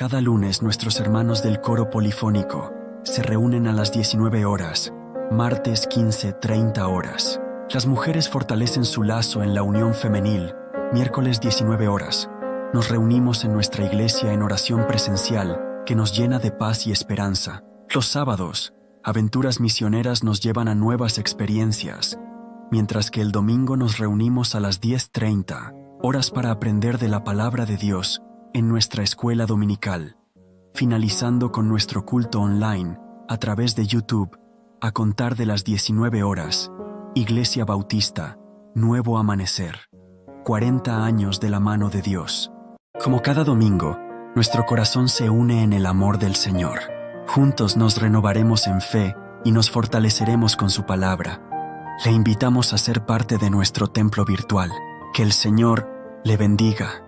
Cada lunes nuestros hermanos del coro polifónico se reúnen a las 19 horas, martes 15:30 horas. Las mujeres fortalecen su lazo en la unión femenil, miércoles 19 horas. Nos reunimos en nuestra iglesia en oración presencial que nos llena de paz y esperanza. Los sábados, aventuras misioneras nos llevan a nuevas experiencias, mientras que el domingo nos reunimos a las 10:30 horas para aprender de la palabra de Dios en nuestra escuela dominical, finalizando con nuestro culto online a través de YouTube a contar de las 19 horas. Iglesia Bautista, Nuevo Amanecer. 40 años de la mano de Dios. Como cada domingo, nuestro corazón se une en el amor del Señor. Juntos nos renovaremos en fe y nos fortaleceremos con su palabra. Le invitamos a ser parte de nuestro templo virtual. Que el Señor le bendiga.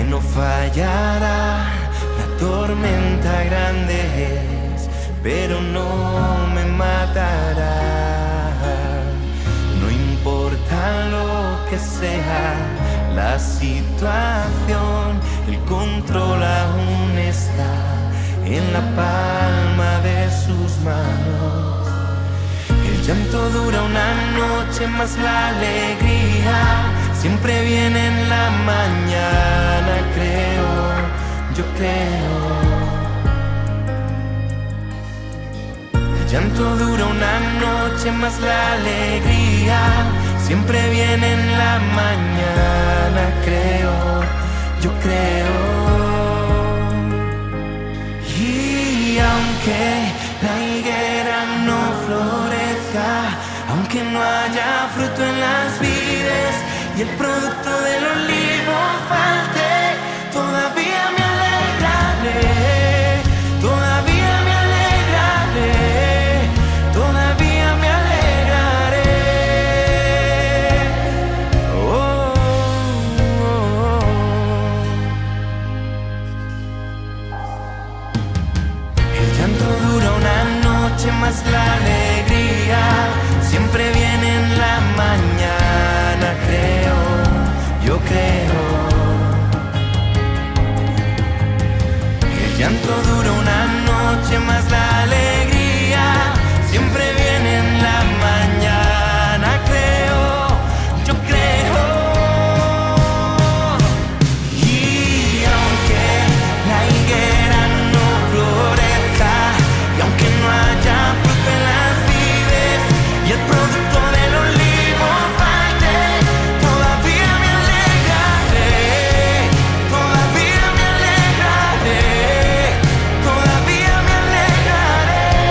No fallará, la tormenta grande es, pero no me matará. No importa lo que sea la situación, el control aún está en la palma de sus manos. El llanto dura una noche, más la alegría siempre viene en la mañana, creo, yo creo. El llanto dura una noche, más la alegría siempre viene en la mañana, creo, yo creo. Y aunque la higuera no florezca, aunque no haya fruto en las vides y el producto del olivo falte, todavía me alegraré, todavía me alegraré, todavía me alegraré. Oh, oh, oh. El llanto dura una noche, más la alegría siempre viene en la mañana, creo, yo creo. El llanto dura una noche, más la alegría siempre viene en la mañana, creo, yo creo. Y aunque la higuera no florezca, y aunque no haya fruto en las vides y el producto del olivo falte, todavía me alegraré, todavía me alegraré, todavía me alegraré.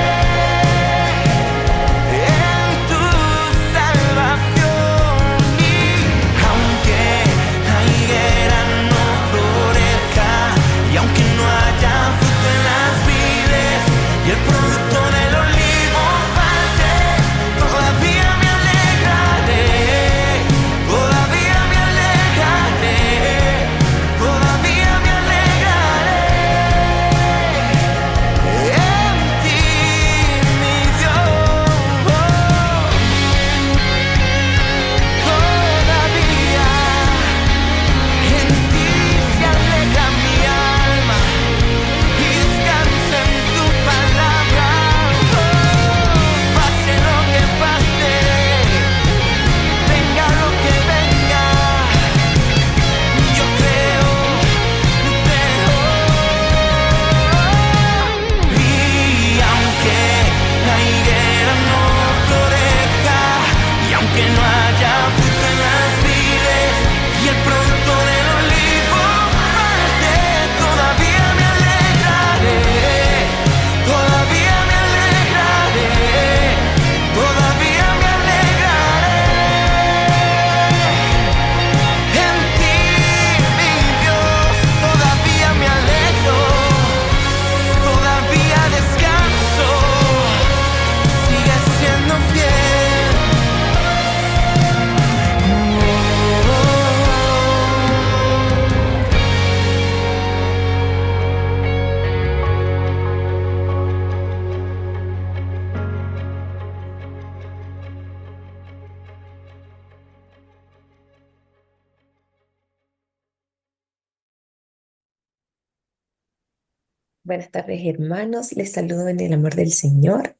Buenas tardes, hermanos. Les saludo en el amor del Señor.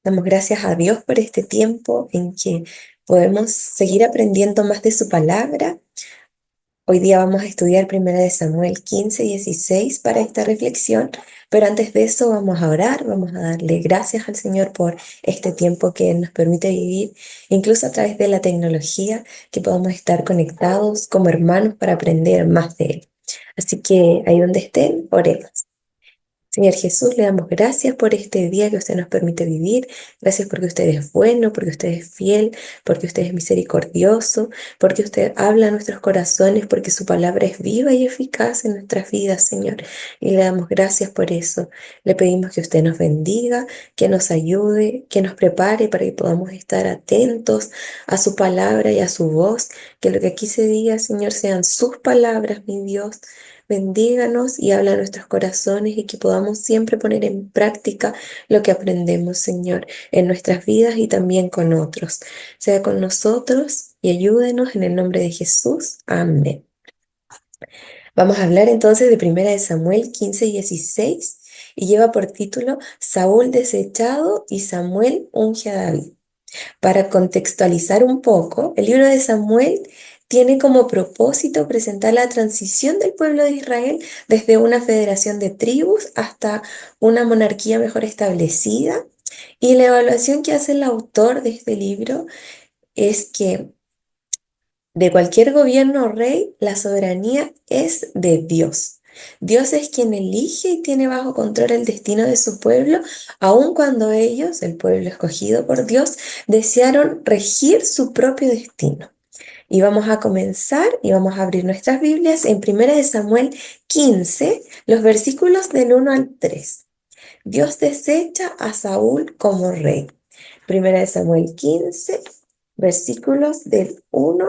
Damos gracias a Dios por este tiempo en que podemos seguir aprendiendo más de su palabra. Hoy día vamos a estudiar 1 Samuel 15:16 para esta reflexión, pero antes de eso vamos a orar, vamos a darle gracias al Señor por este tiempo que nos permite vivir, incluso a través de la tecnología, que podamos estar conectados como hermanos para aprender más de Él. Así que ahí donde estén, oremos. Señor Jesús, le damos gracias por este día que usted nos permite vivir. Gracias porque usted es bueno, porque usted es fiel, porque usted es misericordioso, porque usted habla a nuestros corazones, porque su palabra es viva y eficaz en nuestras vidas, Señor. Y le damos gracias por eso. Le pedimos que usted nos bendiga, que nos ayude, que nos prepare para que podamos estar atentos a su palabra y a su voz. Que lo que aquí se diga, Señor, sean sus palabras, mi Dios. Bendíganos y habla a nuestros corazones y que podamos siempre poner en práctica lo que aprendemos, Señor, en nuestras vidas y también con otros. Sea con nosotros y ayúdenos en el nombre de Jesús. Amén. Vamos a hablar entonces de 1 Samuel 15:16 y lleva por título Saúl desechado y Samuel unge a David. Para contextualizar un poco, el libro de Samuel tiene como propósito presentar la transición del pueblo de Israel desde una federación de tribus hasta una monarquía mejor establecida. Y la evaluación que hace el autor de este libro es que de cualquier gobierno o rey, la soberanía es de Dios. Dios es quien elige y tiene bajo control el destino de su pueblo, aun cuando ellos, el pueblo escogido por Dios, desearon regir su propio destino. Y vamos a comenzar y vamos a abrir nuestras Biblias en 1 Samuel 15, los versículos del 1 al 3. Dios desecha a Saúl como rey. 1 Samuel 15, versículos del 1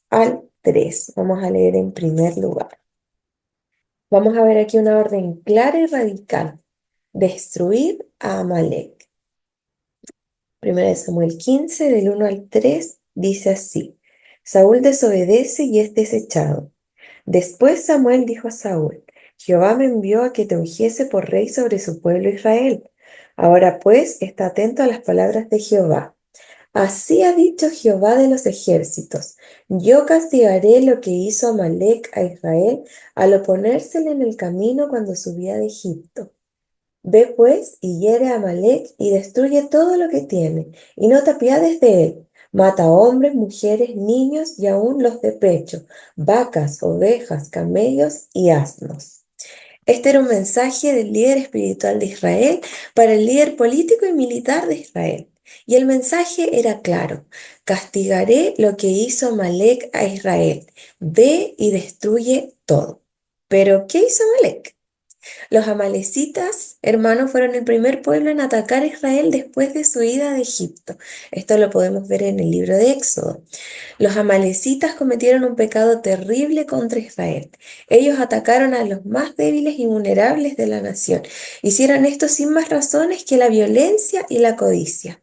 al 3. Vamos a leer en primer lugar. Vamos a ver aquí una orden clara y radical. Destruir a Amalek. 1 Samuel 15, del 1 al 3, dice así. Saúl desobedece y es desechado. Después Samuel dijo a Saúl, Jehová me envió a que te ungiese por rey sobre su pueblo Israel. Ahora pues, está atento a las palabras de Jehová. Así ha dicho Jehová de los ejércitos, yo castigaré lo que hizo Amalek a Israel al oponérsele en el camino cuando subía de Egipto. Ve pues y hiere a Amalek y destruye todo lo que tiene, y no te apiades de él. Mata hombres, mujeres, niños y aun los de pecho, vacas, ovejas, camellos y asnos. Este era un mensaje del líder espiritual de Israel para el líder político y militar de Israel. Y el mensaje era claro: castigaré lo que hizo Amalek a Israel. Ve y destruye todo. Pero, ¿qué hizo Amalek? Los amalecitas, hermanos, fueron el primer pueblo en atacar a Israel después de su ida de Egipto. Esto lo podemos ver en el libro de Éxodo. Los amalecitas cometieron un pecado terrible contra Israel. Ellos atacaron a los más débiles y vulnerables de la nación. Hicieron esto sin más razones que la violencia y la codicia.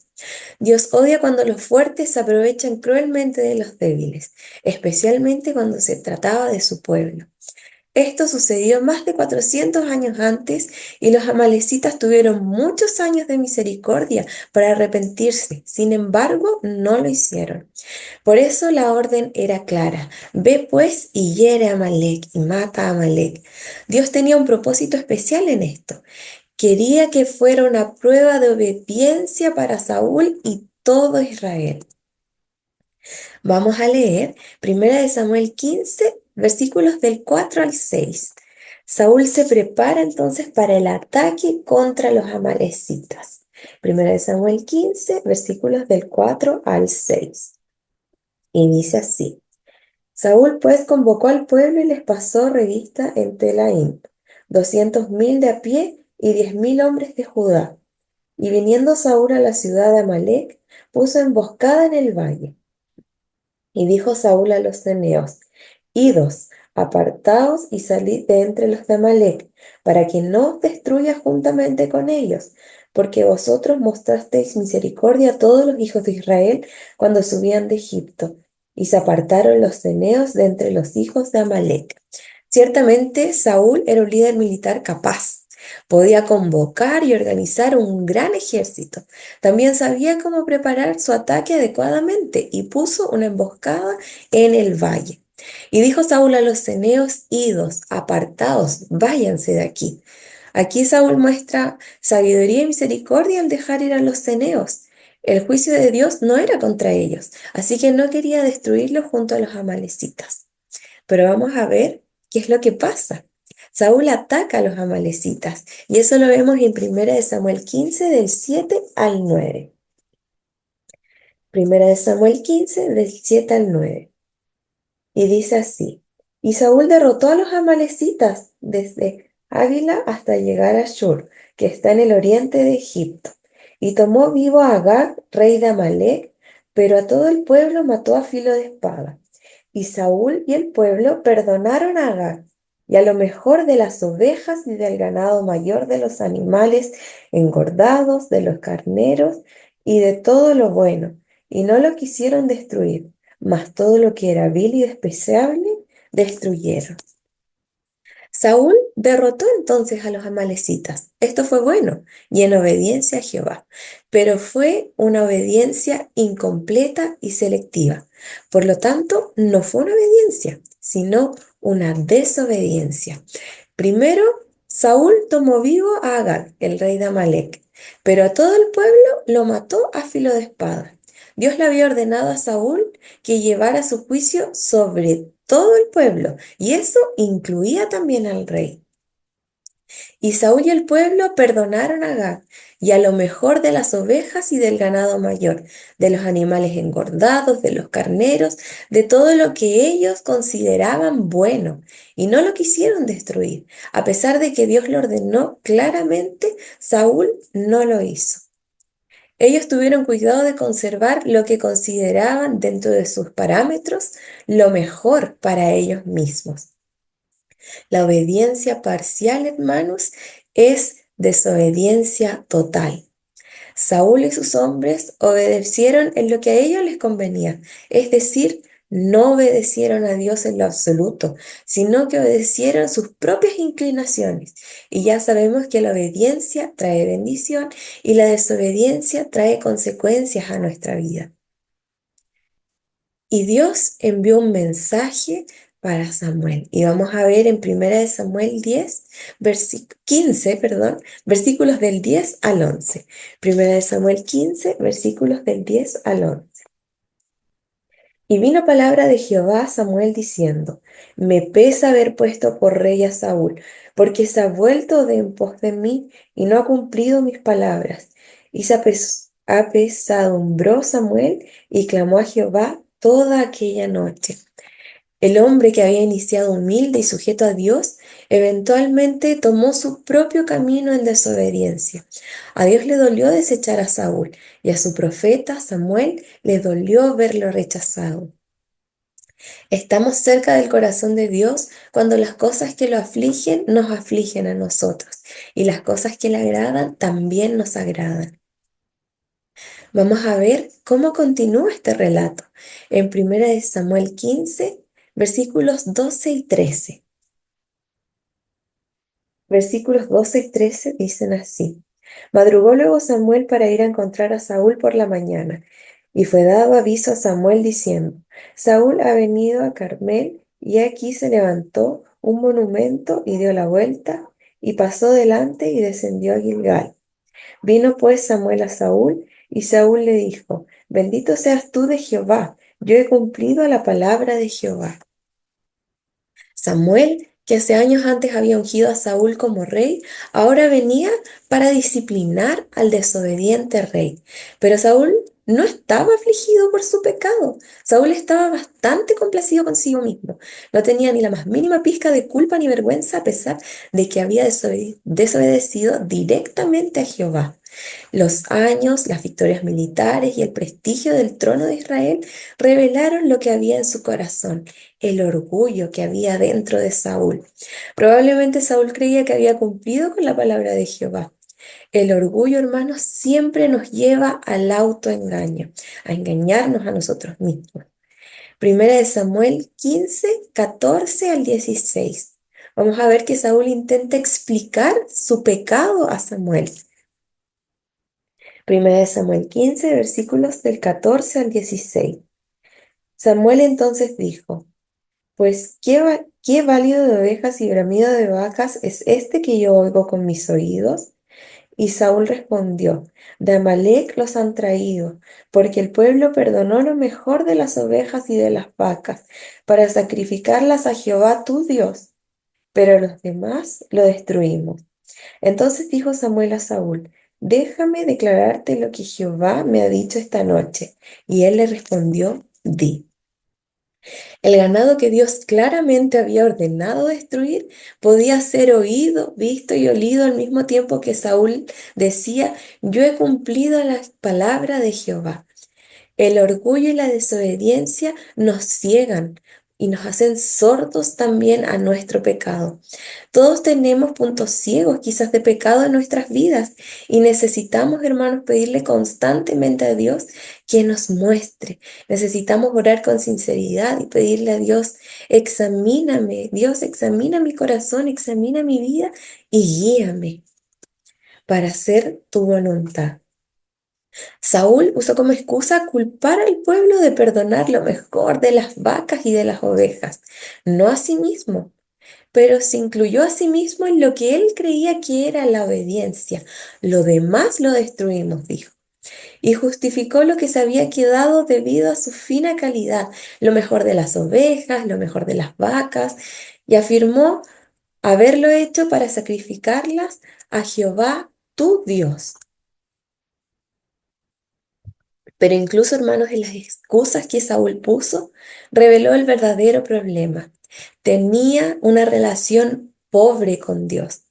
Dios odia cuando los fuertes se aprovechan cruelmente de los débiles, especialmente cuando se trataba de su pueblo. Esto sucedió más de 400 años antes y los amalecitas tuvieron muchos años de misericordia para arrepentirse. Sin embargo, no lo hicieron. Por eso la orden era clara. Ve pues y hiere a Amalek y mata a Amalek. Dios tenía un propósito especial en esto. Quería que fuera una prueba de obediencia para Saúl y todo Israel. Vamos a leer 1 Samuel 15, versículos del 4 al 6. Saúl se prepara entonces para el ataque contra los amalecitas. 1 Samuel 15, versículos del 4 al 6. Y dice así. Saúl pues convocó al pueblo y les pasó revista en Telaim, 200.000 de a pie y 10.000 hombres de Judá. Y viniendo Saúl a la ciudad de Amalec, puso emboscada en el valle. Y dijo Saúl a los ceneos, idos, apartaos y salid de entre los de Amalec, para que no os destruya juntamente con ellos, porque vosotros mostrasteis misericordia a todos los hijos de Israel cuando subían de Egipto. Y se apartaron los ceneos de entre los hijos de Amalec. Ciertamente Saúl era un líder militar capaz. Podía convocar y organizar un gran ejército. También sabía cómo preparar su ataque adecuadamente y puso una emboscada en el valle. Y dijo Saúl a los ceneos: idos, apartaos, váyanse de aquí. Aquí Saúl muestra sabiduría y misericordia al dejar ir a los ceneos. El juicio de Dios no era contra ellos, así que no quería destruirlos junto a los amalecitas. Pero vamos a ver qué es lo que pasa. Saúl ataca a los amalecitas y eso lo vemos en 1 Samuel 15 del 7 al 9. 1 Samuel 15 del 7 al 9. Y dice así: Y Saúl derrotó a los amalecitas desde Águila hasta llegar a Shur, que está en el oriente de Egipto. Y tomó vivo a Agag, rey de Amalec, pero a todo el pueblo mató a filo de espada. Y Saúl y el pueblo perdonaron a Agag, y a lo mejor de las ovejas y del ganado mayor de los animales engordados, de los carneros y de todo lo bueno, y no lo quisieron destruir, mas todo lo que era vil y despreciable destruyeron. Saúl derrotó entonces a los amalecitas. Esto fue bueno y en obediencia a Jehová, pero fue una obediencia incompleta y selectiva. Por lo tanto, no fue una obediencia, sino una desobediencia. Primero, Saúl tomó vivo a Agag, el rey de Amalec, pero a todo el pueblo lo mató a filo de espada. Dios le había ordenado a Saúl que llevara su juicio sobre todo el pueblo, y eso incluía también al rey. Y Saúl y el pueblo perdonaron a Agag, y a lo mejor de las ovejas y del ganado mayor, de los animales engordados, de los carneros, de todo lo que ellos consideraban bueno, y no lo quisieron destruir. A pesar de que Dios lo ordenó claramente, Saúl no lo hizo. Ellos tuvieron cuidado de conservar lo que consideraban dentro de sus parámetros lo mejor para ellos mismos. La obediencia parcial, hermanos, es desobediencia total. Saúl y sus hombres obedecieron en lo que a ellos les convenía, es decir, no obedecieron a Dios en lo absoluto, sino que obedecieron sus propias inclinaciones. Y ya sabemos que la obediencia trae bendición y la desobediencia trae consecuencias a nuestra vida. Y Dios envió un mensaje para Samuel. Y vamos a ver en 1 Samuel 15, versículos del 10 al 11. 1 Samuel 15, versículos del 10 al 11. Y vino palabra de Jehová a Samuel diciendo: Me pesa haber puesto por rey a Saúl, porque se ha vuelto de en pos de mí y no ha cumplido mis palabras. Y se apesadumbró Samuel y clamó a Jehová toda aquella noche. El hombre que había iniciado humilde y sujeto a Dios, eventualmente tomó su propio camino en desobediencia. A Dios le dolió desechar a Saúl, y a su profeta Samuel le dolió verlo rechazado. Estamos cerca del corazón de Dios cuando las cosas que lo afligen nos afligen a nosotros, y las cosas que le agradan también nos agradan. Vamos a ver cómo continúa este relato en 1 Samuel 15, versículos 12 y 13. Versículos 12 y 13 dicen así: Madrugó luego Samuel para ir a encontrar a Saúl por la mañana, y fue dado aviso a Samuel diciendo: Saúl ha venido a Carmel, y aquí se levantó un monumento y dio la vuelta, y pasó delante y descendió a Gilgal. Vino pues Samuel a Saúl, y Saúl le dijo: Bendito seas tú de Jehová, yo he cumplido la palabra de Jehová. Samuel, que hace años antes había ungido a Saúl como rey, ahora venía para disciplinar al desobediente rey. Pero Saúl no estaba afligido por su pecado. Saúl estaba bastante complacido consigo mismo. No tenía ni la más mínima pizca de culpa ni vergüenza, a pesar de que había desobedecido directamente a Jehová. Los años, las victorias militares y el prestigio del trono de Israel revelaron lo que había en su corazón, el orgullo que había dentro de Saúl. Probablemente Saúl creía que había cumplido con la palabra de Jehová. El orgullo, hermanos, siempre nos lleva al autoengaño, a engañarnos a nosotros mismos. 1 Samuel 15, 14 al 16. Vamos a ver que Saúl intenta explicar su pecado a Samuel. Primera de Samuel 15, versículos del 14 al 16. Samuel entonces dijo: Pues qué válido de ovejas y bramido de vacas es este que yo oigo con mis oídos. Y Saúl respondió: De Amalec los han traído, porque el pueblo perdonó lo mejor de las ovejas y de las vacas, para sacrificarlas a Jehová tu Dios, pero los demás lo destruimos. Entonces dijo Samuel a Saúl: Déjame declararte lo que Jehová me ha dicho esta noche. Y él le respondió: Di. El ganado que Dios claramente había ordenado destruir podía ser oído, visto y olido al mismo tiempo que Saúl decía: Yo he cumplido la palabra de Jehová. El orgullo y la desobediencia nos ciegan y nos hacen sordos también a nuestro pecado. Todos tenemos puntos ciegos, quizás de pecado en nuestras vidas, y necesitamos, hermanos, pedirle constantemente a Dios que nos muestre. Necesitamos orar con sinceridad y pedirle a Dios: examíname, Dios, examina mi corazón, examina mi vida y guíame para hacer tu voluntad. Saúl usó como excusa culpar al pueblo de perdonar lo mejor de las vacas y de las ovejas, no a sí mismo, pero se incluyó a sí mismo en lo que él creía que era la obediencia. Lo demás lo destruimos, dijo, y justificó lo que se había quedado debido a su fina calidad, lo mejor de las ovejas, lo mejor de las vacas, y afirmó haberlo hecho para sacrificarlas a Jehová tu Dios. Pero incluso, hermanos, en las excusas que Saúl puso, reveló el verdadero problema. Tenía una relación pobre con Dios.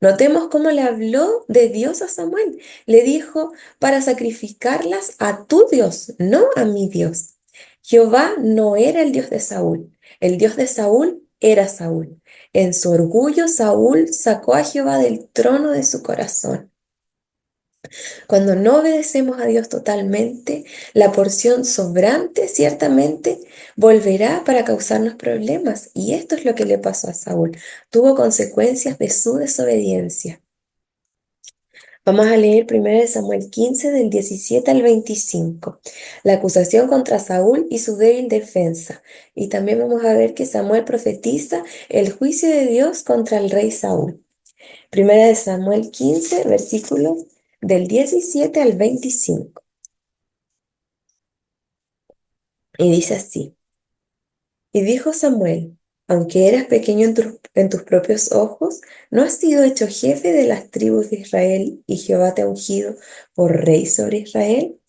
Notemos cómo le habló de Dios a Samuel. Le dijo: para sacrificarlas a tu Dios, no a mi Dios. Jehová no era el Dios de Saúl. El Dios de Saúl era Saúl. En su orgullo, Saúl sacó a Jehová del trono de su corazón. Cuando no obedecemos a Dios totalmente, la porción sobrante ciertamente volverá para causarnos problemas. Y esto es lo que le pasó a Saúl. Tuvo consecuencias de su desobediencia. Vamos a leer 1 Samuel 15 del 17 al 25. La acusación contra Saúl y su débil defensa. Y también vamos a ver que Samuel profetiza el juicio de Dios contra el rey Saúl. 1 Samuel 15, versículos del 17 al 25. Y dice así: Y dijo Samuel: Aunque eras pequeño en tus propios ojos, no has sido hecho jefe de las tribus de Israel, y Jehová te ha ungido por rey sobre Israel.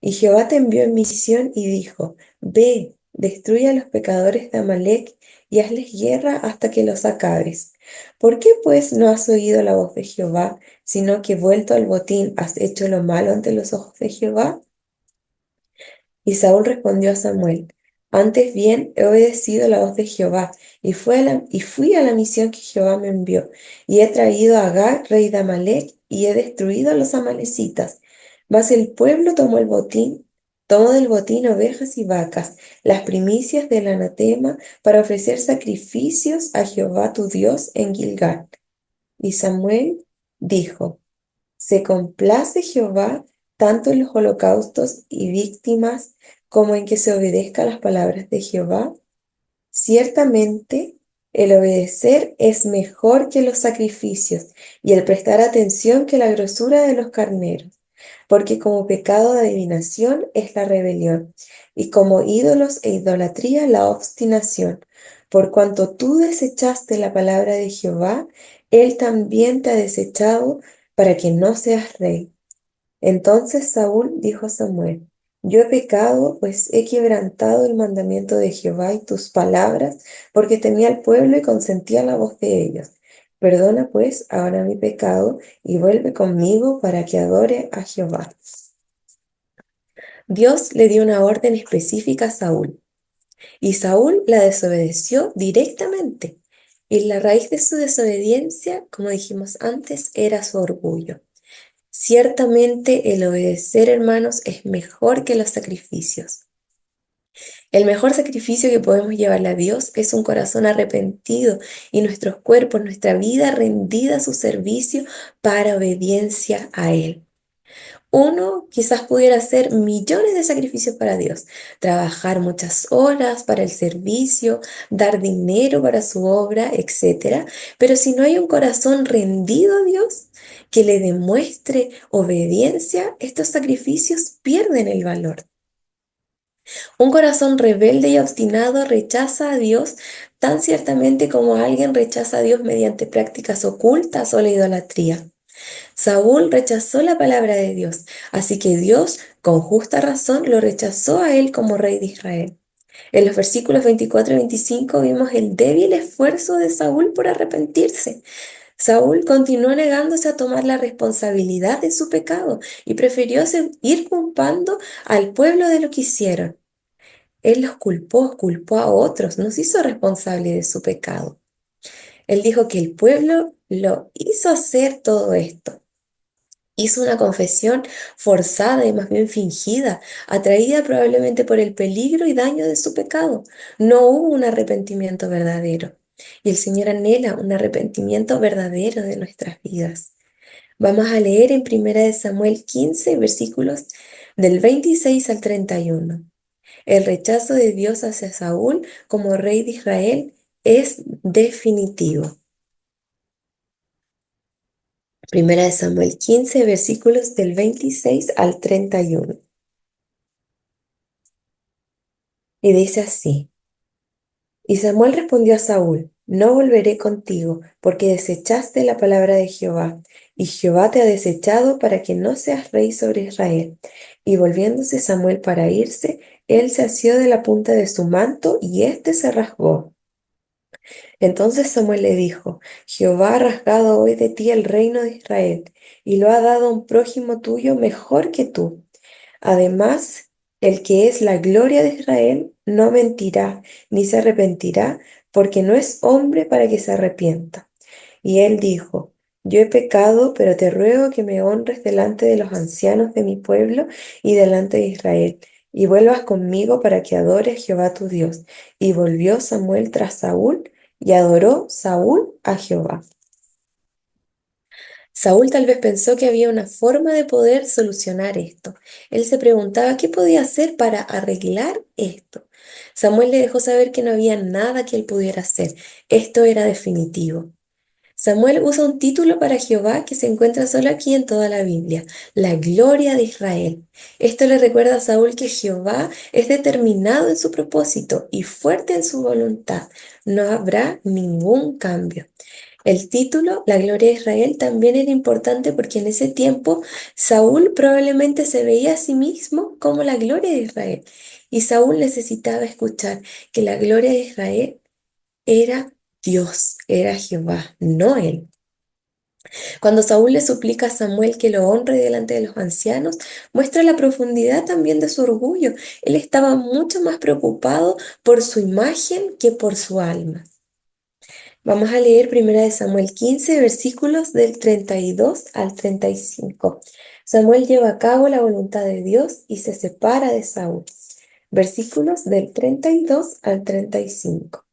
Y Jehová te envió en misión y dijo: Ve, destruye a los pecadores de Amalec y hazles guerra hasta que los acabes. ¿Por qué pues no has oído la voz de Jehová, sino que vuelto al botín has hecho lo malo ante los ojos de Jehová? Y Saúl respondió a Samuel: Antes bien he obedecido la voz de Jehová, y fui a la misión que Jehová me envió, y he traído a Agag, rey de Amalec, y he destruido a los amalecitas. Mas el pueblo tomó del botín ovejas y vacas, las primicias del anatema, para ofrecer sacrificios a Jehová tu Dios en Gilgal. Y Samuel dijo: ¿Se complace Jehová tanto en los holocaustos y víctimas como en que se obedezca a las palabras de Jehová? Ciertamente, el obedecer es mejor que los sacrificios, y el prestar atención que la grosura de los carneros, porque como pecado de adivinación es la rebelión, y como ídolos e idolatría la obstinación. Por cuanto tú desechaste la palabra de Jehová, él también te ha desechado para que no seas rey. Entonces Saúl dijo a Samuel: Yo he pecado, pues he quebrantado el mandamiento de Jehová y tus palabras, porque temía al pueblo y consentía la voz de ellos. Perdona pues ahora mi pecado y vuelve conmigo para que adore a Jehová. Dios le dio una orden específica a Saúl, y Saúl la desobedeció directamente. Y la raíz de su desobediencia, como dijimos antes, era su orgullo. Ciertamente el obedecer, hermanos, es mejor que los sacrificios. El mejor sacrificio que podemos llevarle a Dios es un corazón arrepentido y nuestros cuerpos, nuestra vida rendida a su servicio para obediencia a Él. Uno quizás pudiera hacer millones de sacrificios para Dios, trabajar muchas horas para el servicio, dar dinero para su obra, etcétera. Pero si no hay un corazón rendido a Dios que le demuestre obediencia, estos sacrificios pierden el valor. Un corazón rebelde y obstinado rechaza a Dios tan ciertamente como alguien rechaza a Dios mediante prácticas ocultas o la idolatría. Saúl rechazó la palabra de Dios, así que Dios, con justa razón, lo rechazó a él como rey de Israel. En los versículos 24 y 25 vimos el débil esfuerzo de Saúl por arrepentirse. Saúl continuó negándose a tomar la responsabilidad de su pecado y prefirió ir culpando al pueblo de lo que hicieron. Él los culpó a otros, no se hizo responsable de su pecado. Él dijo que el pueblo lo hizo hacer todo esto. Hizo una confesión forzada y más bien fingida, atraída probablemente por el peligro y daño de su pecado. No hubo un arrepentimiento verdadero. Y el Señor anhela un arrepentimiento verdadero de nuestras vidas. Vamos a leer en 1 Samuel 15, versículos del 26 al 31. El rechazo de Dios hacia Saúl como rey de Israel es definitivo. 1 Samuel 15, versículos del 26 al 31. Y dice así: Y Samuel respondió a Saúl: No volveré contigo, porque desechaste la palabra de Jehová, y Jehová te ha desechado para que no seas rey sobre Israel. Y volviéndose Samuel para irse, él se asió de la punta de su manto, y éste se rasgó. Entonces Samuel le dijo: Jehová ha rasgado hoy de ti el reino de Israel, y lo ha dado a un prójimo tuyo mejor que tú. Además, el que es la gloria de Israel no mentirá, ni se arrepentirá, porque no es hombre para que se arrepienta. Y él dijo: Yo he pecado, pero te ruego que me honres delante de los ancianos de mi pueblo y delante de Israel, y vuelvas conmigo para que adore a Jehová tu Dios. Y volvió Samuel tras Saúl, y adoró Saúl a Jehová. Saúl tal vez pensó que había una forma de poder solucionar esto. Él se preguntaba qué podía hacer para arreglar esto. Samuel le dejó saber que no había nada que él pudiera hacer. Esto era definitivo. Samuel usa un título para Jehová que se encuentra solo aquí en toda la Biblia: la gloria de Israel. Esto le recuerda a Saúl que Jehová es determinado en su propósito y fuerte en su voluntad. No habrá ningún cambio. El título, la gloria de Israel, también era importante porque en ese tiempo Saúl probablemente se veía a sí mismo como la gloria de Israel. Y Saúl necesitaba escuchar que la gloria de Israel era Dios, era Jehová, no él. Cuando Saúl le suplica a Samuel que lo honre delante de los ancianos, muestra la profundidad también de su orgullo. Él estaba mucho más preocupado por su imagen que por su alma. Vamos a leer 1 Samuel 15, versículos del 32 al 35. Samuel lleva a cabo la voluntad de Dios y se separa de Saúl. Versículos del 32 al 35.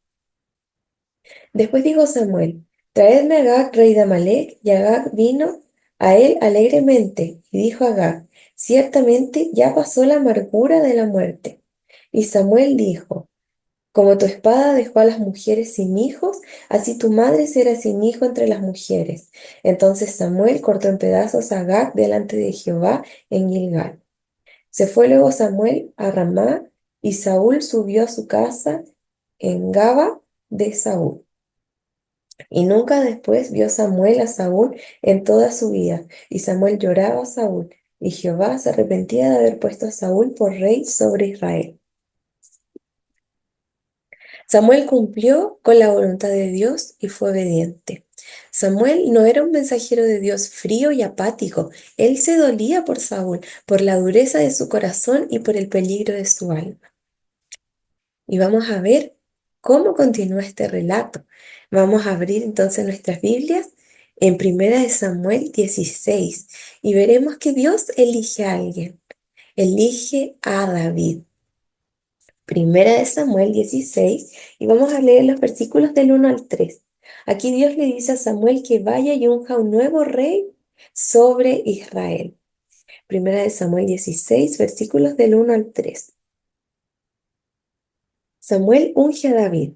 Después dijo Samuel: Traedme a Agag, rey de Amalec. Y Agag vino a él alegremente. Y dijo Agag: Ciertamente ya pasó la amargura de la muerte. Y Samuel dijo: Como tu espada dejó a las mujeres sin hijos, así tu madre será sin hijo entre las mujeres. Entonces Samuel cortó en pedazos a Agag delante de Jehová en Gilgal. Se fue luego Samuel a Ramá, y Saúl subió a su casa en Gaba de Saúl. Y nunca después vio Samuel a Saúl en toda su vida. Y Samuel lloraba a Saúl, y Jehová se arrepentía de haber puesto a Saúl por rey sobre Israel. Samuel cumplió con la voluntad de Dios y fue obediente. Samuel no era un mensajero de Dios frío y apático. Él se dolía por Saúl, por la dureza de su corazón y por el peligro de su alma. Y vamos a ver cómo continúa este relato. Vamos a abrir entonces nuestras Biblias en 1 Samuel 16 y veremos que Dios elige a alguien. Elige a David. Primera de Samuel 16 y vamos a leer los versículos del 1 al 3. Aquí Dios le dice a Samuel que vaya y unja un nuevo rey sobre Israel. Primera de Samuel 16, versículos del 1 al 3. Samuel unge a David.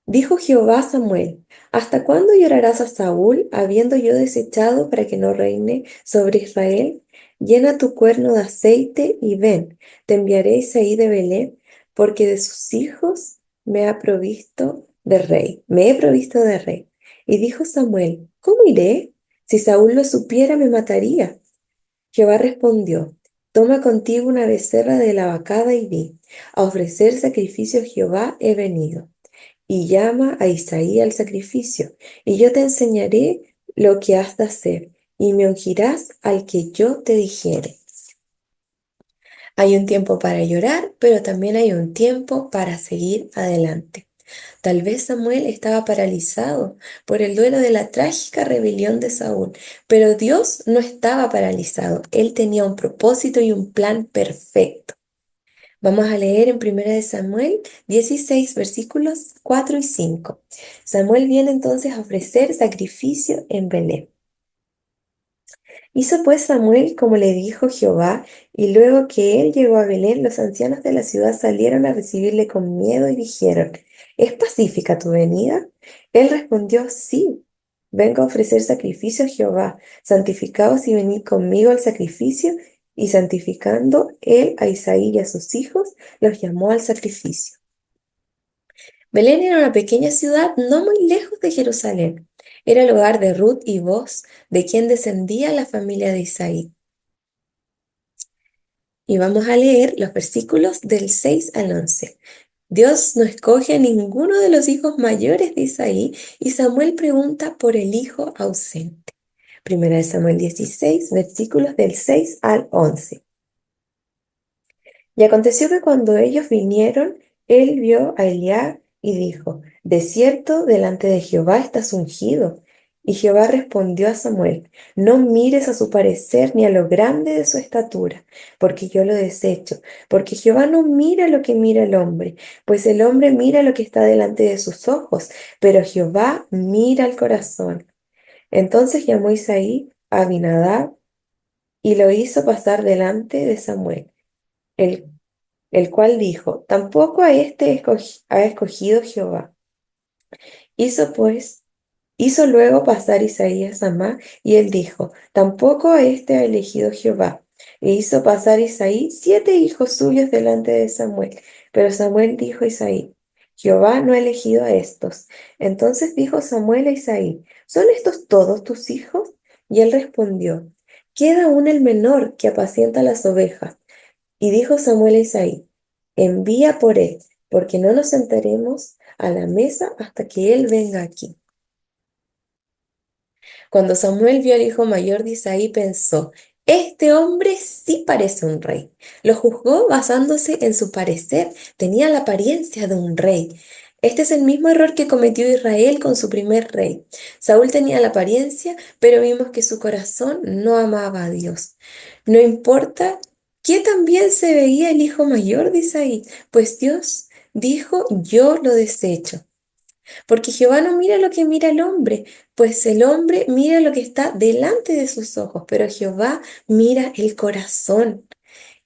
Dijo Jehová a Samuel: ¿Hasta cuándo llorarás a Saúl, habiendo yo desechado para que no reine sobre Israel? Llena tu cuerno de aceite y ven, te enviaré a Isaí de Belén, porque de sus hijos me he provisto de rey. Y dijo Samuel: ¿Cómo iré? Si Saúl lo supiera, me mataría. Jehová respondió: Toma contigo una becerra de la vacada y di: A ofrecer sacrificio a Jehová he venido. Y llama a Isaí al sacrificio, y yo te enseñaré lo que has de hacer, y me ungirás al que yo te dijere. Hay un tiempo para llorar, pero también hay un tiempo para seguir adelante. Tal vez Samuel estaba paralizado por el duelo de la trágica rebelión de Saúl, pero Dios no estaba paralizado. Él tenía un propósito y un plan perfecto. Vamos a leer en Primera de Samuel 16, versículos 4 y 5. Samuel viene entonces a ofrecer sacrificio en Belén. Hizo pues Samuel como le dijo Jehová, y luego que él llegó a Belén, los ancianos de la ciudad salieron a recibirle con miedo y dijeron: ¿Es pacífica tu venida? Él respondió: Sí, vengo a ofrecer sacrificio a Jehová. Santificaos y venid conmigo al sacrificio. Y santificando él a Isaí y a sus hijos, los llamó al sacrificio. Belén era una pequeña ciudad no muy lejos de Jerusalén. Era el hogar de Ruth y Boz, de quien descendía la familia de Isaí. Y vamos a leer los versículos del 6 al 11. Dios no escoge a ninguno de los hijos mayores de Isaí y Samuel pregunta por el hijo ausente. Primera de Samuel 16, versículos del 6 al 11. Y aconteció que cuando ellos vinieron, él vio a Eliab y dijo: De cierto, delante de Jehová estás ungido. Y Jehová respondió a Samuel: No mires a su parecer ni a lo grande de su estatura, porque yo lo desecho. Porque Jehová no mira lo que mira el hombre, pues el hombre mira lo que está delante de sus ojos, pero Jehová mira el corazón. Entonces llamó Isaí a Abinadab y lo hizo pasar delante de Samuel, el el cual dijo: Tampoco a este ha escogido Jehová. Hizo pues, hizo luego pasar Isaías a Samá, y él dijo: Tampoco a este ha elegido Jehová. E hizo pasar Isaí 7 hijos suyos delante de Samuel. Pero Samuel dijo a Isaí: Jehová no ha elegido a estos. Entonces dijo Samuel a Isaí: ¿Son estos todos tus hijos? Y él respondió: Queda aún el menor que apacienta las ovejas. Y dijo Samuel a Isaí: Envía por él, porque no nos sentaremos a la mesa hasta que él venga aquí. Cuando Samuel vio al hijo mayor de Isaí, pensó: Este hombre sí parece un rey. Lo juzgó basándose en su parecer. Tenía la apariencia de un rey. Este es el mismo error que cometió Israel con su primer rey. Saúl tenía la apariencia, pero vimos que su corazón no amaba a Dios. No importa que también se veía el hijo mayor de Isaí, pues Dios dijo: Yo lo desecho. Porque Jehová no mira lo que mira el hombre, pues el hombre mira lo que está delante de sus ojos, pero Jehová mira el corazón.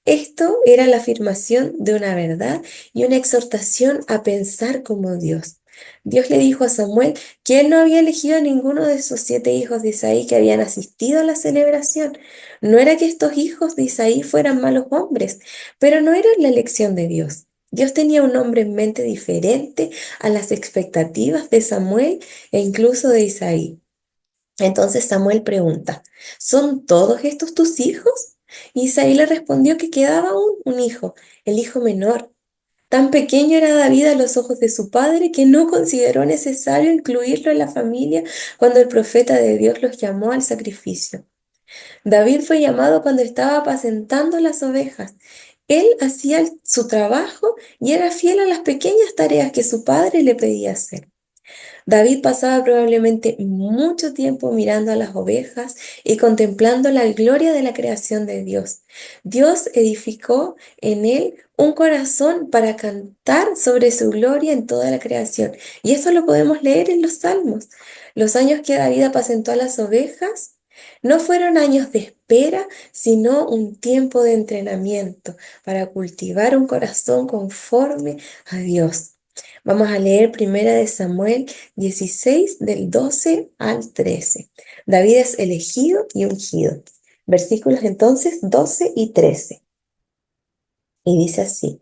Esto era la afirmación de una verdad y una exhortación a pensar como Dios. Dios le dijo a Samuel que él no había elegido a ninguno de esos 7 hijos de Isaí que habían asistido a la celebración. No era que estos hijos de Isaí fueran malos hombres, pero no era la elección de Dios. Dios tenía un hombre en mente diferente a las expectativas de Samuel e incluso de Isaí. Entonces Samuel pregunta: ¿Son todos estos tus hijos? Y Isaí le respondió que quedaba aún un hijo, el hijo menor. Tan pequeño era David a los ojos de su padre que no consideró necesario incluirlo en la familia cuando el profeta de Dios los llamó al sacrificio. David fue llamado cuando estaba apacentando las ovejas. Él hacía su trabajo y era fiel a las pequeñas tareas que su padre le pedía hacer. David pasaba probablemente mucho tiempo mirando a las ovejas y contemplando la gloria de la creación de Dios. Dios edificó en él un corazón para cantar sobre su gloria en toda la creación. Y eso lo podemos leer en los Salmos. Los años que David apacentó a las ovejas no fueron años de espera, sino un tiempo de entrenamiento para cultivar un corazón conforme a Dios. Vamos a leer Primera de Samuel 16 del 12 al 13. David es elegido y ungido. Versículos entonces 12 y 13. Y dice así: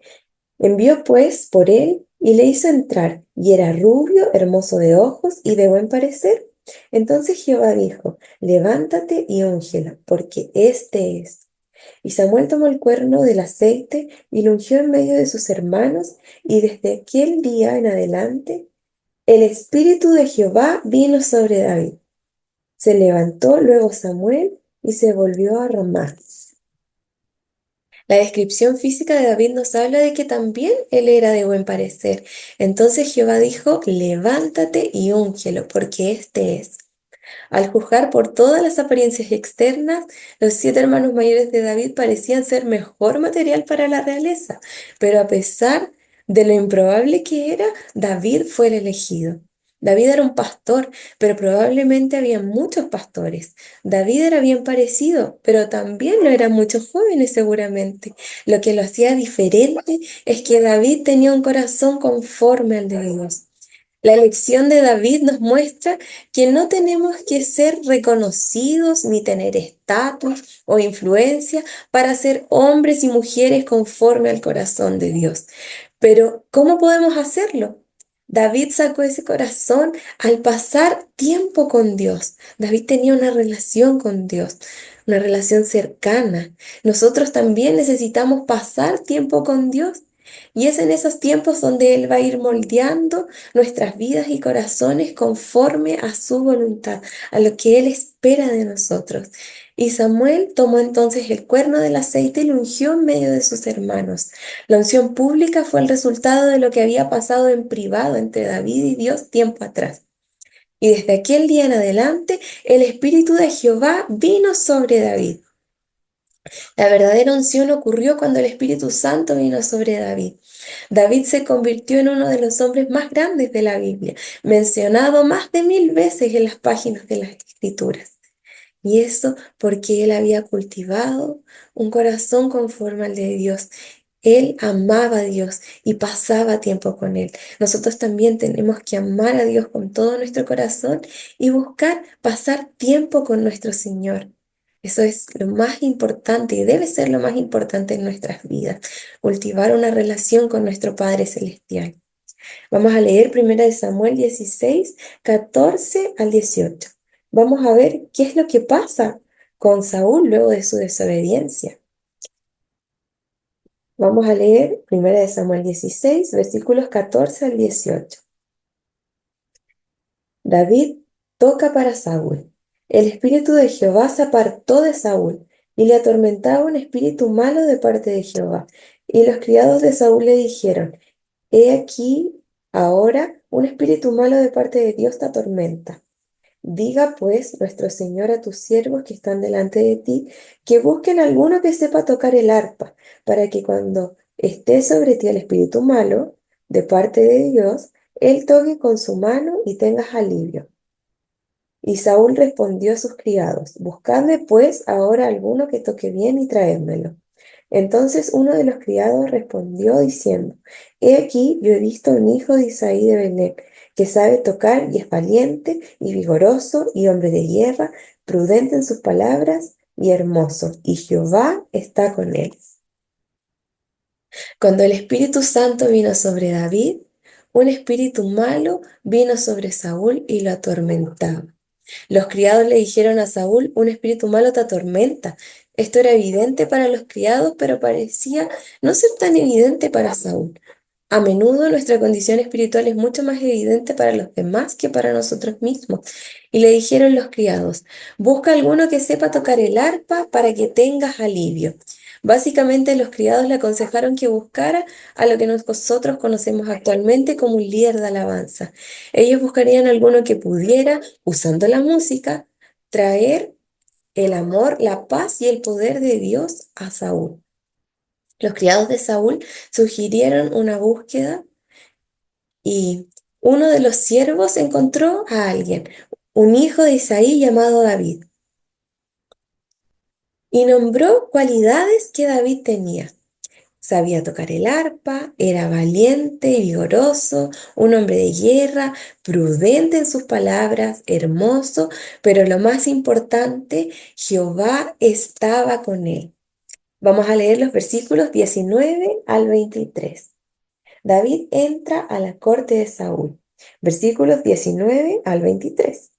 envió pues por él y le hizo entrar, y era rubio, hermoso de ojos y de buen parecer. Entonces Jehová dijo: levántate y úngelo, porque este es. Y Samuel tomó el cuerno del aceite y lo ungió en medio de sus hermanos, y desde aquel día en adelante el Espíritu de Jehová vino sobre David. Se levantó luego Samuel y se volvió a Ramá. La descripción física de David nos habla de que también él era de buen parecer. Entonces Jehová dijo: levántate y úngelo, porque este es. Al juzgar por todas las apariencias externas, los 7 hermanos mayores de David parecían ser mejor material para la realeza, pero a pesar de lo improbable que era, David fue el elegido. David era un pastor, pero probablemente había muchos pastores. David era bien parecido, pero también lo eran muchos jóvenes seguramente. Lo que lo hacía diferente es que David tenía un corazón conforme al de Dios. La elección de David nos muestra que no tenemos que ser reconocidos ni tener estatus o influencia para ser hombres y mujeres conforme al corazón de Dios. Pero, ¿cómo podemos hacerlo? David sacó ese corazón al pasar tiempo con Dios. David tenía una relación con Dios, una relación cercana. Nosotros también necesitamos pasar tiempo con Dios. Y es en esos tiempos donde Él va a ir moldeando nuestras vidas y corazones conforme a su voluntad, a lo que Él espera de nosotros. Y Samuel tomó entonces el cuerno del aceite y lo ungió en medio de sus hermanos. La unción pública fue el resultado de lo que había pasado en privado entre David y Dios tiempo atrás. Y desde aquel día en adelante, el Espíritu de Jehová vino sobre David. La verdadera unción ocurrió cuando el Espíritu Santo vino sobre David. David se convirtió en uno de los hombres más grandes de la Biblia, mencionado más de 1000 veces en las páginas de las Escrituras. Y eso porque él había cultivado un corazón conforme al de Dios. Él amaba a Dios y pasaba tiempo con Él. Nosotros también tenemos que amar a Dios con todo nuestro corazón y buscar pasar tiempo con nuestro Señor. Eso es lo más importante y debe ser lo más importante en nuestras vidas, cultivar una relación con nuestro Padre Celestial. Vamos a leer 1 Samuel 16, 14 al 18. Vamos a ver qué es lo que pasa con Saúl luego de su desobediencia. Vamos a leer 1 Samuel 16, versículos 14 al 18. David toca para Saúl. El espíritu de Jehová se apartó de Saúl, y le atormentaba un espíritu malo de parte de Jehová. Y los criados de Saúl le dijeron: he aquí ahora un espíritu malo de parte de Dios te atormenta. Diga pues nuestro Señor a tus siervos que están delante de ti, que busquen alguno que sepa tocar el arpa, para que cuando esté sobre ti el espíritu malo de parte de Dios, él toque con su mano y tengas alivio. Y Saúl respondió a sus criados: buscadme pues ahora alguno que toque bien y traédmelo. Entonces uno de los criados respondió diciendo: he aquí, yo he visto un hijo de Isaí de Belén, que sabe tocar y es valiente y vigoroso y hombre de guerra, prudente en sus palabras y hermoso, y Jehová está con él. Cuando el Espíritu Santo vino sobre David, un espíritu malo vino sobre Saúl y lo atormentaba. Los criados le dijeron a Saúl: un espíritu malo te atormenta. Esto era evidente para los criados, pero parecía no ser tan evidente para Saúl. A menudo nuestra condición espiritual es mucho más evidente para los demás que para nosotros mismos. Y le dijeron los criados: busca alguno que sepa tocar el arpa para que tengas alivio. Básicamente, los criados le aconsejaron que buscara a lo que nosotros conocemos actualmente como un líder de alabanza. Ellos buscarían alguno que pudiera, usando la música, traer el amor, la paz y el poder de Dios a Saúl. Los criados de Saúl sugirieron una búsqueda y uno de los siervos encontró a alguien, un hijo de Isaí llamado David, y nombró cualidades que David tenía. Sabía tocar el arpa, era valiente y vigoroso, un hombre de guerra, prudente en sus palabras, hermoso, pero lo más importante, Jehová estaba con él. Vamos a leer los versículos 19 al 23. David entra a la corte de Saúl. Versículos 19 al 23.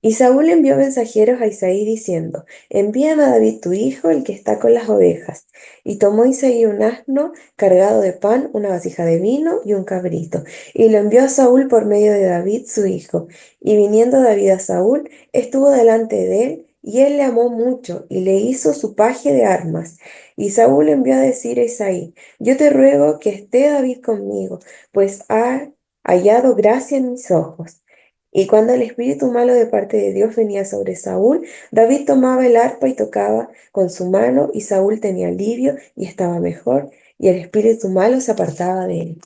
Y Saúl envió mensajeros a Isaí diciendo: Envíame a David tu hijo, el que está con las ovejas. Y tomó Isaí un asno cargado de pan, una vasija de vino y un cabrito, y lo envió a Saúl por medio de David su hijo. Y viniendo David a Saúl, estuvo delante de él, y él le amó mucho, y le hizo su paje de armas. Y Saúl envió a decir a Isaí: Yo te ruego que esté David conmigo, pues ha hallado gracia en mis ojos. Y cuando el espíritu malo de parte de Dios venía sobre Saúl, David tomaba el arpa y tocaba con su mano, y Saúl tenía alivio y estaba mejor, y el espíritu malo se apartaba de él.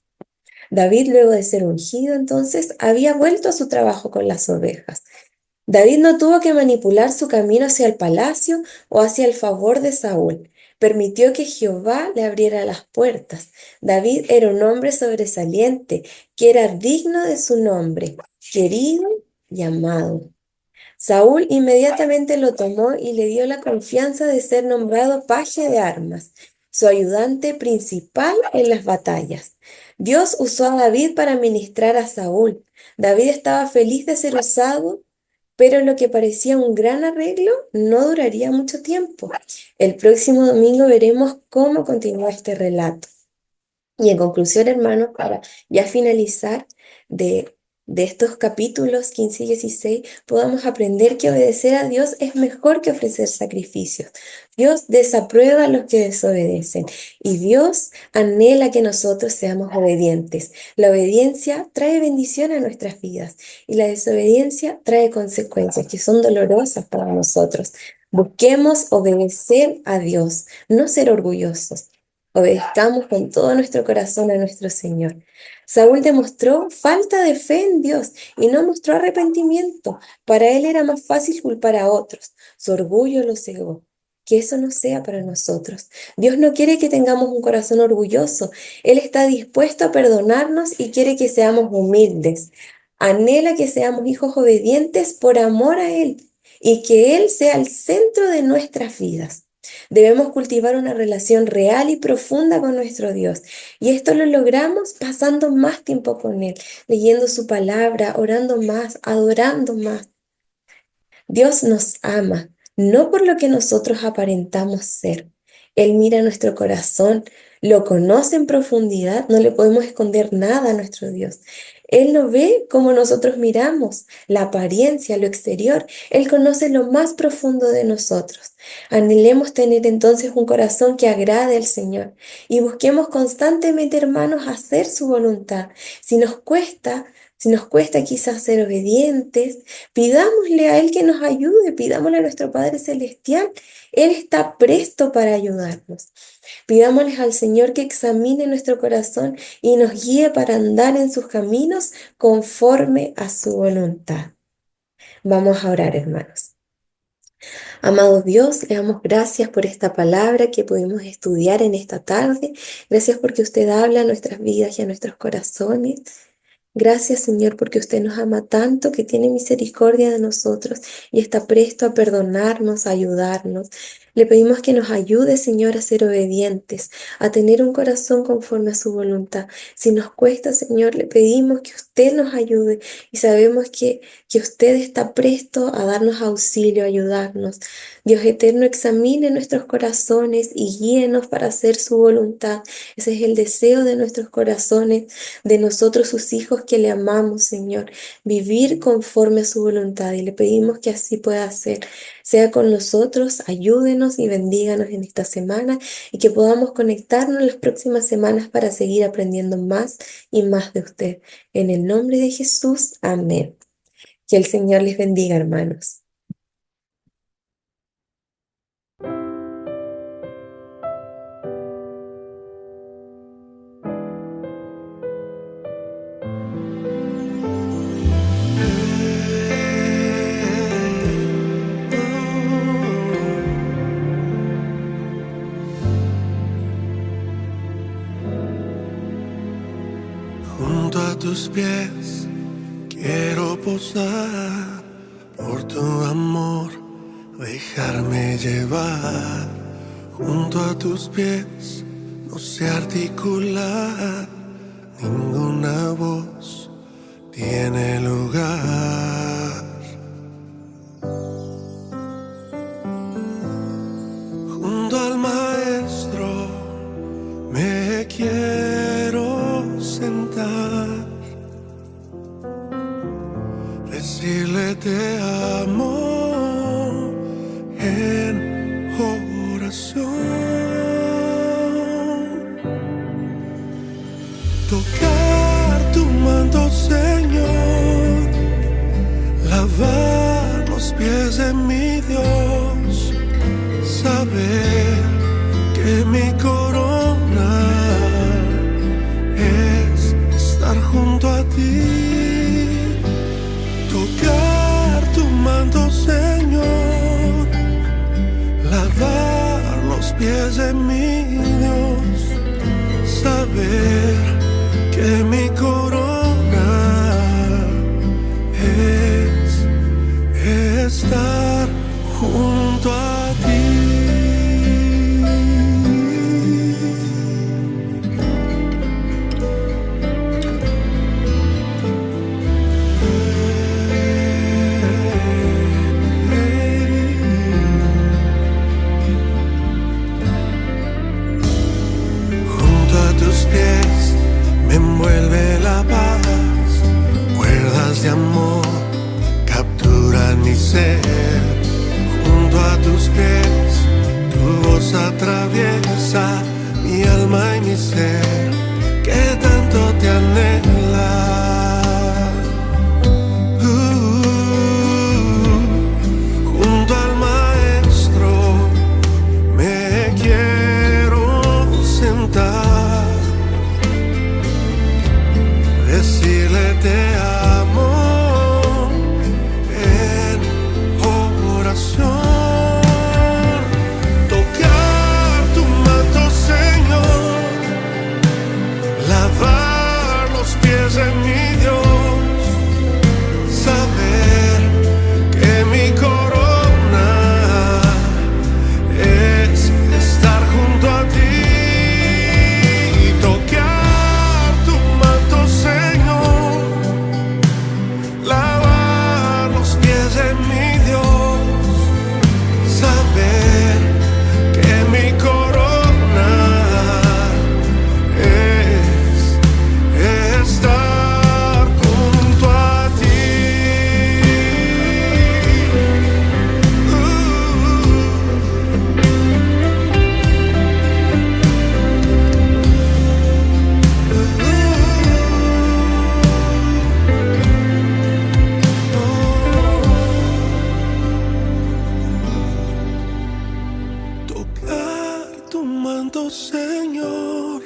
David, luego de ser ungido, entonces, había vuelto a su trabajo con las ovejas. David no tuvo que manipular su camino hacia el palacio o hacia el favor de Saúl. Permitió que Jehová le abriera las puertas. David era un hombre sobresaliente, que era digno de su nombre, querido y amado. Saúl inmediatamente lo tomó y le dio la confianza de ser nombrado paje de armas, su ayudante principal en las batallas. Dios usó a David para ministrar a Saúl. David estaba feliz de ser usado, pero lo que parecía un gran arreglo no duraría mucho tiempo. El próximo domingo veremos cómo continúa este relato. Y en conclusión, hermanos, para ya finalizar de estos capítulos 15 y 16, podamos aprender que obedecer a Dios es mejor que ofrecer sacrificios. Dios desaprueba a los que desobedecen y Dios anhela que nosotros seamos obedientes. La obediencia trae bendición a nuestras vidas y la desobediencia trae consecuencias que son dolorosas para nosotros. Busquemos obedecer a Dios, no ser orgullosos. Obedezcamos con todo nuestro corazón a nuestro Señor. Saúl demostró falta de fe en Dios y no mostró arrepentimiento. Para él era más fácil culpar a otros. Su orgullo lo cegó. Que eso no sea para nosotros. Dios no quiere que tengamos un corazón orgulloso. Él está dispuesto a perdonarnos y quiere que seamos humildes. Anhela que seamos hijos obedientes por amor a Él y que Él sea el centro de nuestras vidas. Debemos cultivar una relación real y profunda con nuestro Dios. Y esto lo logramos pasando más tiempo con Él, leyendo su palabra, orando más, adorando más. Dios nos ama, no por lo que nosotros aparentamos ser. Él mira nuestro corazón, lo conoce en profundidad, no le podemos esconder nada a nuestro Dios. Él lo ve como nosotros miramos, la apariencia, lo exterior. Él conoce lo más profundo de nosotros. Anhelemos tener entonces un corazón que agrade al Señor y busquemos constantemente, hermanos, hacer su voluntad. Si nos cuesta quizás ser obedientes, pidámosle a Él que nos ayude, pidámosle a nuestro Padre Celestial. Él está presto para ayudarnos. Pidámosles al Señor que examine nuestro corazón y nos guíe para andar en sus caminos conforme a su voluntad. Vamos a orar, hermanos. Amado Dios, le damos gracias por esta palabra que pudimos estudiar en esta tarde. Gracias porque usted habla a nuestras vidas y a nuestros corazones. Gracias, Señor, porque usted nos ama tanto, que tiene misericordia de nosotros y está presto a perdonarnos, a ayudarnos. Le pedimos que nos ayude, Señor, a ser obedientes, a tener un corazón conforme a su voluntad. Si nos cuesta, Señor, le pedimos que usted nos ayude y sabemos que usted está presto a darnos auxilio, a ayudarnos. Dios eterno, examine nuestros corazones y guíenos para hacer su voluntad. Ese es el deseo de nuestros corazones, de nosotros sus hijos que le amamos, Señor, vivir conforme a su voluntad y le pedimos que así pueda ser. sea con nosotros, ayúdenos y bendíganos en esta semana y que podamos conectarnos las próximas semanas para seguir aprendiendo más y más de usted. En el nombre de Jesús, amén. Que el Señor les bendiga, hermanos. Junto a tus pies quiero posar, por tu amor dejarme llevar. Junto a tus pies no sé articular, ninguna voz tiene lugar. Junto al Maestro me quiero sentar, decirle te amo en oración, tocar tu manto, Señor, lavar los pies de mi Dios, saber que mi corona es estar junto a ti, tocar tu manto, Señor, lavar los pies de mi Dios, saber que mi corona es estar junto a ti. Junto a tus pies me envuelve la paz, cuerdas de amor capturan mi ser. Junto a tus pies tu voz atraviesa mi alma y mi ser, que tanto te anhela. Junto al Maestro me quiero sentar, decirle te amo en oración, tocar tu manto, Señor, lavar los pies de mi Dios, saber que mi corona es estar junto a ti, tocar tu manto, Señor, lavar los pies de mi Dios, saber que mi corona es estar junto a ti. Tocar tu manto, Señor,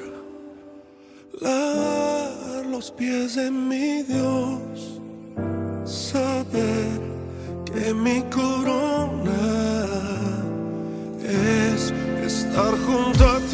lavar los pies de mi Dios, saber que mi corona es estar junto a ti.